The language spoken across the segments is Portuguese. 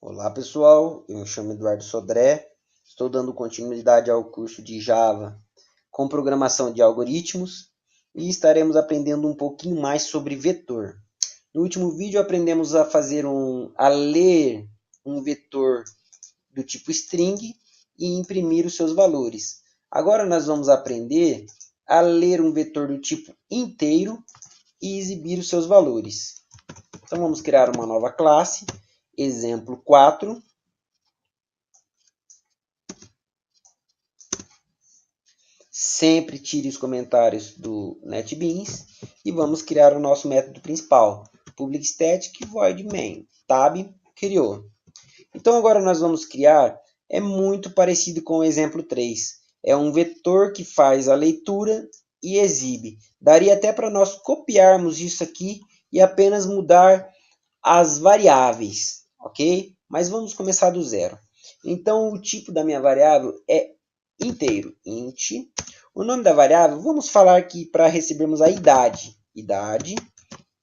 Olá pessoal, eu me chamo Eduardo Sodré, estou dando continuidade ao curso de Java com programação de algoritmos e estaremos aprendendo um pouquinho mais sobre vetor. No último vídeo aprendemos a ler um vetor do tipo string e imprimir os seus valores. Agora nós vamos aprender a ler um vetor do tipo inteiro e exibir os seus valores. Então vamos criar uma nova classe. Exemplo 4. Sempre tire os comentários do NetBeans e vamos criar o nosso método principal. Public static void main. Tab criou. Então agora nós vamos criar, é muito parecido com o exemplo 3. É um vetor que faz a leitura e exibe. Daria até para nós copiarmos isso aqui e apenas mudar as variáveis, ok? Mas vamos começar do zero. Então, o tipo da minha variável é inteiro, int. O nome da variável, vamos falar aqui para recebermos a idade. Idade.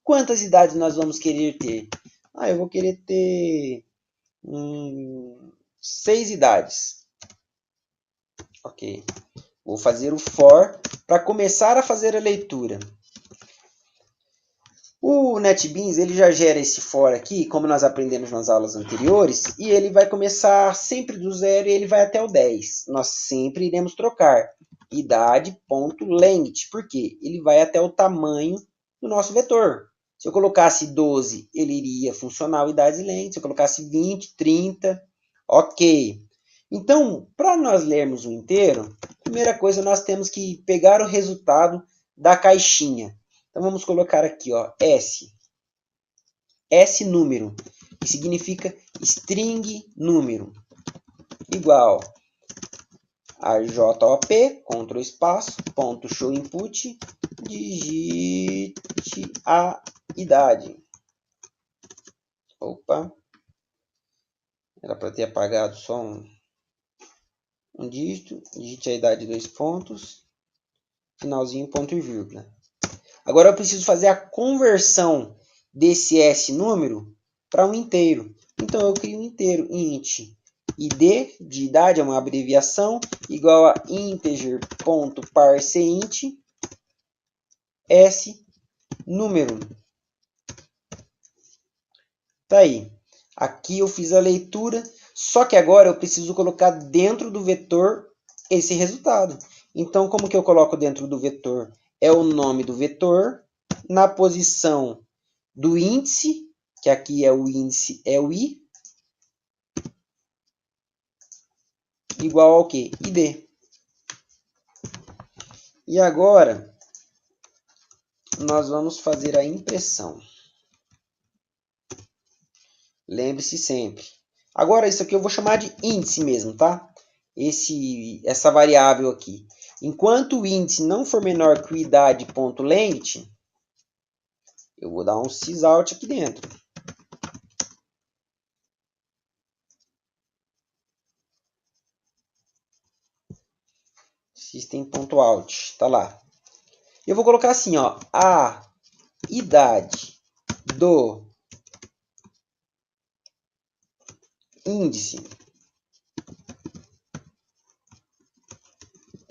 Quantas idades nós vamos querer ter? Eu vou querer ter 6 idades. Ok. Vou fazer o for para começar a fazer a leitura. O NetBeans ele já gera esse for aqui, como nós aprendemos nas aulas anteriores, e ele vai começar sempre do zero e ele vai até o 10. Nós sempre iremos trocar idade.length, porque ele vai até o tamanho do nosso vetor. Se eu colocasse 12, ele iria funcionar o idade length. Se eu colocasse 20, 30, ok. Então, para nós lermos o inteiro, primeira coisa nós temos que pegar o resultado da caixinha. Então vamos colocar aqui, ó, S número, que significa string número, igual a JOP, Ctrl espaço, ponto show input, digite a idade. Opa, era para ter apagado só um dígito, digite a idade, dois pontos, finalzinho, ponto e vírgula. Agora eu preciso fazer a conversão desse S número para um inteiro. Então eu crio um inteiro, int id de idade, é uma abreviação, igual a integer.parseInt S número. Tá aí. Aqui eu fiz a leitura, só que agora eu preciso colocar dentro do vetor esse resultado. Então como que eu coloco dentro do vetor? É o nome do vetor, na posição do índice, que aqui é o índice, é o i, igual ao quê? id. E agora, nós vamos fazer a impressão. Lembre-se sempre. Agora, isso aqui eu vou chamar de índice mesmo, tá? Essa variável aqui. Enquanto o índice não for menor que o idade.length, eu vou dar um sysout aqui dentro. System.out, tá lá. Eu vou colocar assim, ó, a idade do índice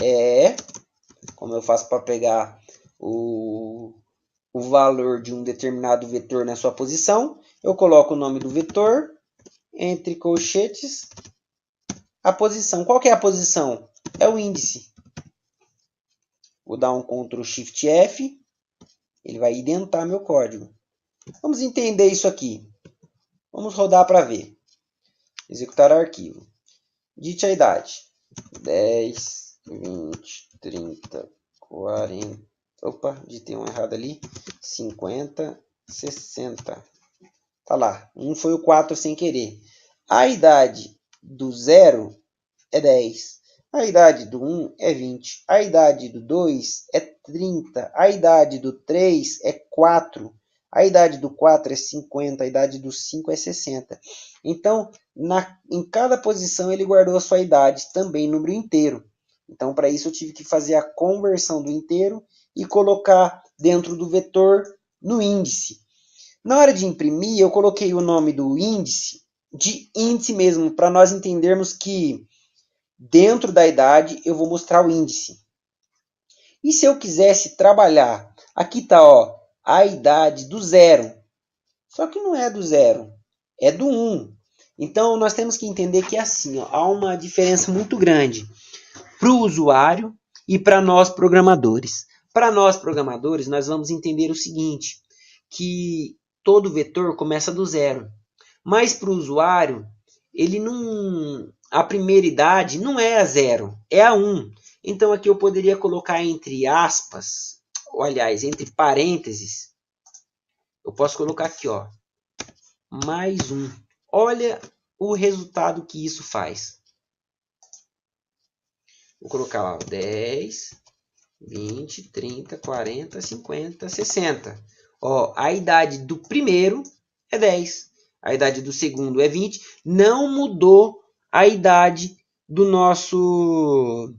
é, como eu faço para pegar o valor de um determinado vetor na sua posição, eu coloco o nome do vetor, entre colchetes, a posição. Qual que é a posição? É o índice. Vou dar um Ctrl Shift F, ele vai identar meu código. Vamos entender isso aqui. Vamos rodar para ver. Executar arquivo. Digite a idade. 10, 20, 30, 40. Opa, digitei um errado ali. 50, 60. Tá lá. Um foi o 4 sem querer. A idade do 0 é 10. A idade do 1 é 20. A idade do 2 é 30. A idade do 3 é 4. A idade do 4 é 50. A idade do 5 é 60. Então, em cada posição ele guardou a sua idade, também número inteiro. Então, para isso eu tive que fazer a conversão do inteiro e colocar dentro do vetor no índice. Na hora de imprimir, eu coloquei o nome do índice de índice mesmo, para nós entendermos que dentro da idade eu vou mostrar o índice. E se eu quisesse trabalhar, aqui está a idade do 0, só que não é do 0, é do 1. Então nós temos que entender que é assim, há uma diferença muito grande para o usuário e para nós programadores. Para nós programadores, nós vamos entender o seguinte, que todo vetor começa do 0. Mas para o usuário, ele não, a primeira idade não é a 0, é a 1. Então aqui eu poderia colocar entre aspas, ou aliás, entre parênteses, eu posso colocar aqui, mais 1. Olha o resultado que isso faz. Vou colocar lá 10, 20, 30, 40, 50, 60. A idade do primeiro é 10. A idade do segundo é 20. Não mudou a idade do nosso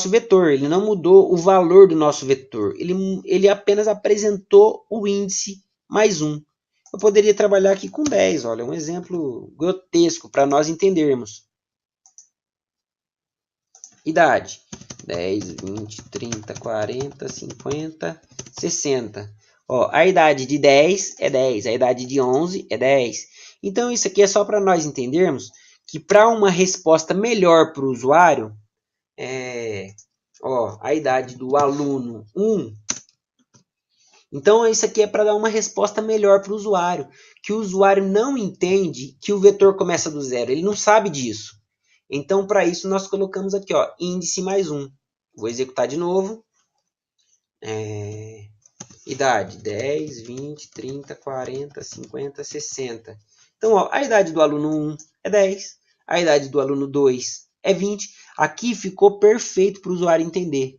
vetor. Ele não mudou o valor do nosso vetor. Ele apenas apresentou o índice mais 1. Eu poderia trabalhar aqui com 10. Olha, um exemplo grotesco para nós entendermos. Idade. 10, 20, 30, 40, 50, 60. A idade de 10 é 10, a idade de 11 é 10. Então, isso aqui é só para nós entendermos que para uma resposta melhor para o usuário, a idade do aluno 1. Então, isso aqui é para dar uma resposta melhor para o usuário, que o usuário não entende que o vetor começa do 0, ele não sabe disso. Então, para isso, nós colocamos aqui, índice mais 1. Vou executar de novo. Idade, 10, 20, 30, 40, 50, 60. Então, a idade do aluno 1 é 10. A idade do aluno 2 é 20. Aqui ficou perfeito para o usuário entender.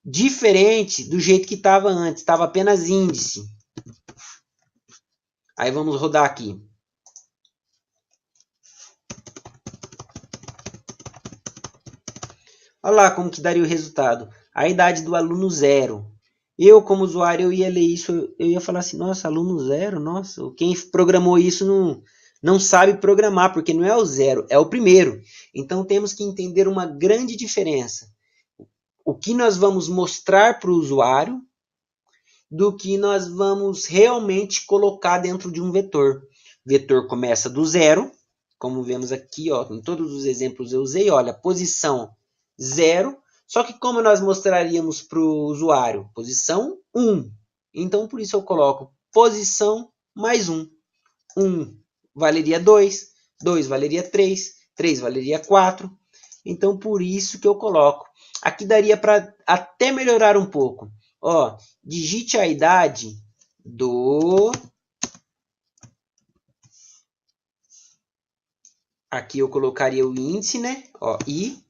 Diferente do jeito que estava antes. Estava apenas índice. Aí vamos rodar aqui. Olha lá como que daria o resultado. A idade do aluno 0. Eu, como usuário, eu ia ler isso, eu ia falar assim, nossa, aluno 0, nossa, quem programou isso não sabe programar, porque não é o 0, é o primeiro. Então, temos que entender uma grande diferença. O que nós vamos mostrar para o usuário do que nós vamos realmente colocar dentro de um vetor. O vetor começa do 0, como vemos aqui, em todos os exemplos eu usei, olha, posição 0, só que como nós mostraríamos para o usuário? Posição 1. Então, por isso eu coloco posição mais 1. 1 valeria 2, 2 valeria 3, 3 valeria 4. Então, por isso que eu coloco. Aqui daria para até melhorar um pouco. Digite a idade do... Aqui eu colocaria o índice, né? E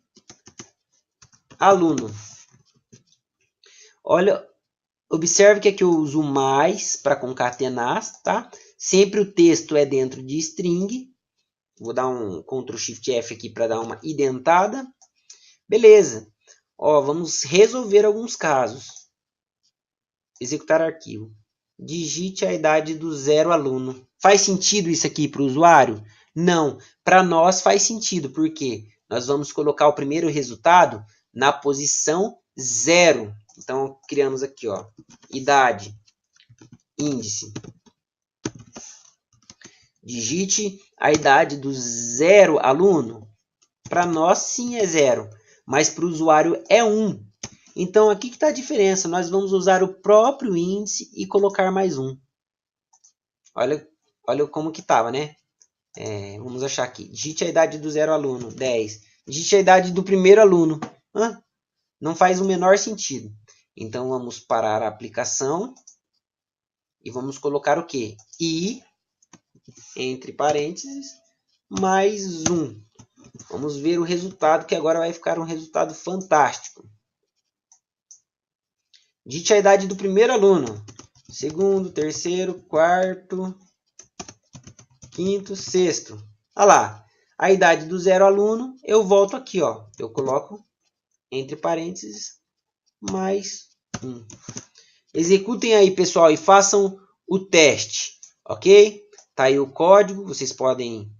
aluno. Olha, observe que aqui eu uso mais para concatenar, tá? Sempre o texto é dentro de string. Vou dar um Ctrl Shift F aqui para dar uma indentada. Beleza. Vamos resolver alguns casos. Executar arquivo. Digite a idade do 0 aluno. Faz sentido isso aqui para o usuário? Não. Para nós faz sentido, porque nós vamos colocar o primeiro resultado na posição 0. Então, criamos aqui, idade, índice. Digite a idade do 0 aluno. Para nós, sim, é 0, mas para o usuário é 1. Então, aqui que está a diferença. Nós vamos usar o próprio índice e colocar mais 1. Olha como que estava, né? Vamos achar aqui. Digite a idade do 0 aluno, 10. Digite a idade do primeiro aluno. Não faz o menor sentido. Então, vamos parar a aplicação e vamos colocar o quê? I, entre parênteses, mais 1. Vamos ver o resultado, que agora vai ficar um resultado fantástico. Digite a idade do primeiro aluno. Segundo, terceiro, quarto, quinto, sexto. Olha lá. A idade do 0 aluno, eu volto aqui. Eu coloco entre parênteses mais 1. Executem aí, pessoal, e façam o teste. Ok? Tá aí o código, vocês podem